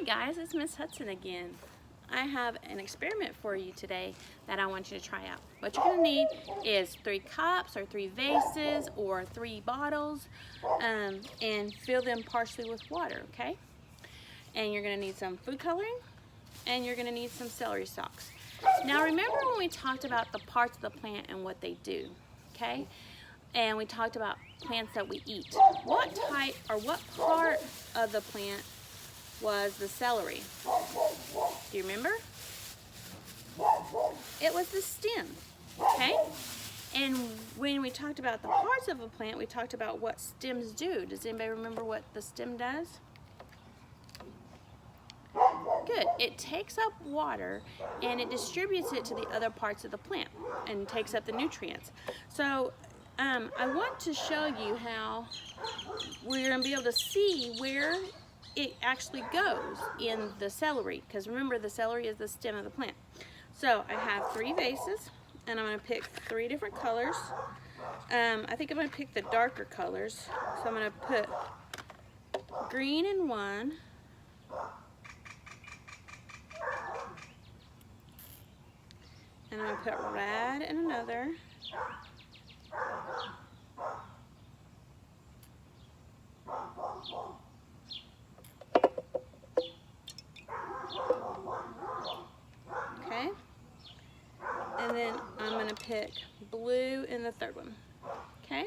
guys, it's Miss Hudson again. I have an experiment for you today that I want you to try out. What you're going to need is 3 cups or 3 vases or 3 bottles, and fill them partially with water, okay? And you're going to need some food coloring, and you're going to need some celery stalks. Now remember when we talked about the parts of the plant and what they do, okay? And we talked about plants that we eat. What type or what part of the plant was the celery? Do you remember? It was the stem, okay? And when we talked about the parts of a plant, we talked about what stems do. Does anybody remember what the stem does? Good. It takes up water and it distributes it to the other parts of the plant and takes up the nutrients. So I want to show you how we're going to be able to see where it actually goes in the celery, because remember, the celery is the stem of the plant. So I have 3 vases and I'm going to pick 3 different colors. I think I'm going to pick the darker colors. So I'm going to put green in one, and I'm going to put red in another, okay, and then I'm going to pick blue in the third one, okay.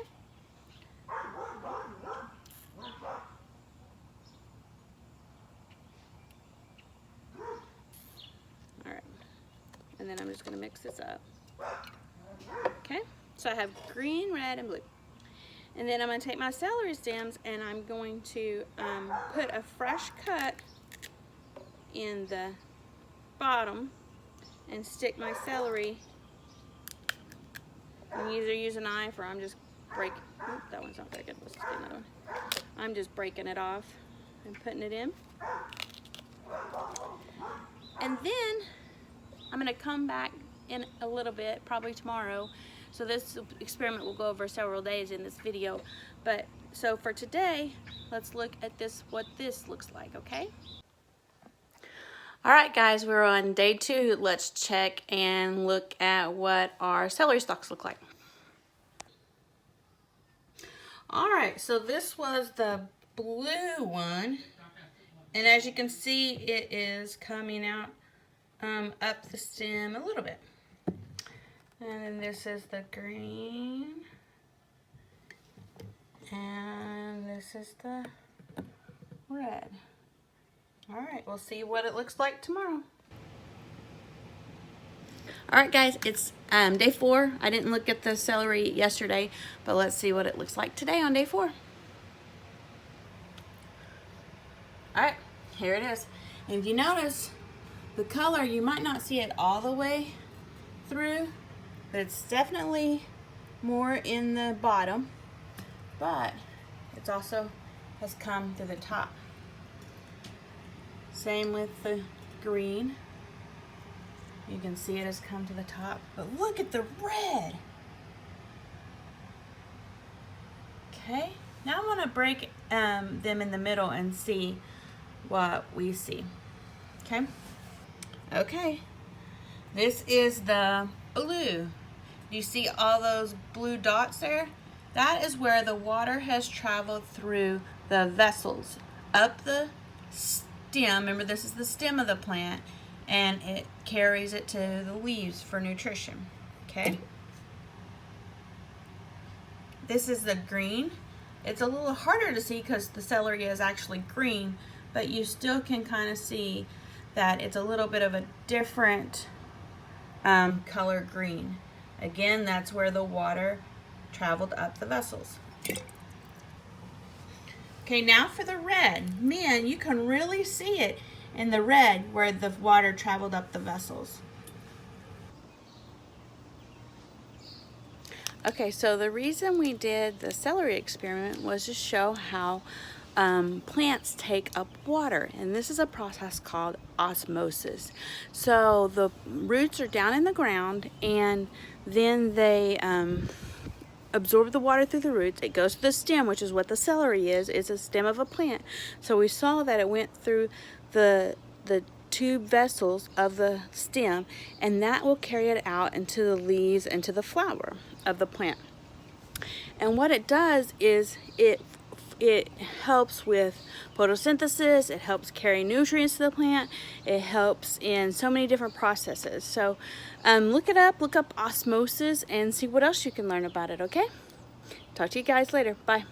Alright, and then I'm just going to mix this up, okay. So I have green, red, and blue. And then I'm going to take my celery stems and I'm going to put a fresh cut in the bottom and stick my celery. I'm either use a knife or I'm just breaking. That one's not very good. Let's just get another one. I'm just breaking it off and putting it in. And then I'm going to come back in a little bit, probably tomorrow. So this experiment will go over several days in this video. But so for today, let's look at this, what this looks like, okay? All right, guys, we're on day 2. Let's check and look at what our celery stalks look like. All right, so this was the blue one. And as you can see, it is coming out up the stem a little bit. And then this is the green. And this is the red. Alright, we'll see what it looks like tomorrow. Alright guys, it's day 4. I didn't look at the celery yesterday, but let's see what it looks like today on day 4. Alright, here it is. And if you notice, the color, you might not see it all the way through, but it's definitely more in the bottom, but it's also has come to the top. Same with the green. You can see it has come to the top, but look at the red. Okay, now I'm gonna break them in the middle and see what we see. Okay. Okay, this is the blue. You see all those blue dots there? That is where the water has traveled through the vessels up the stem. Remember, this is the stem of the plant, and it carries it to the leaves for nutrition. Okay? This is the green. It's a little harder to see because the celery is actually green, but you still can kind of see that it's a little bit of a different color green. Again, that's where the water traveled up the vessels. Okay, now for the red. Man, you can really see it in the red where the water traveled up the vessels. Okay, so the reason we did the celery experiment was to show how plants take up water, and this is a process called osmosis. So the roots are down in the ground, and then they absorb the water through the roots. It goes to the stem, which is what the celery is. It's a stem of a plant. So we saw that it went through the tube vessels of the stem, and that will carry it out into the leaves and to the flower of the plant. And what it does is it helps with photosynthesis, it helps carry nutrients to the plant, it helps in so many different processes. So look up osmosis and see what else you can learn about it, okay? Talk to you guys later. Bye.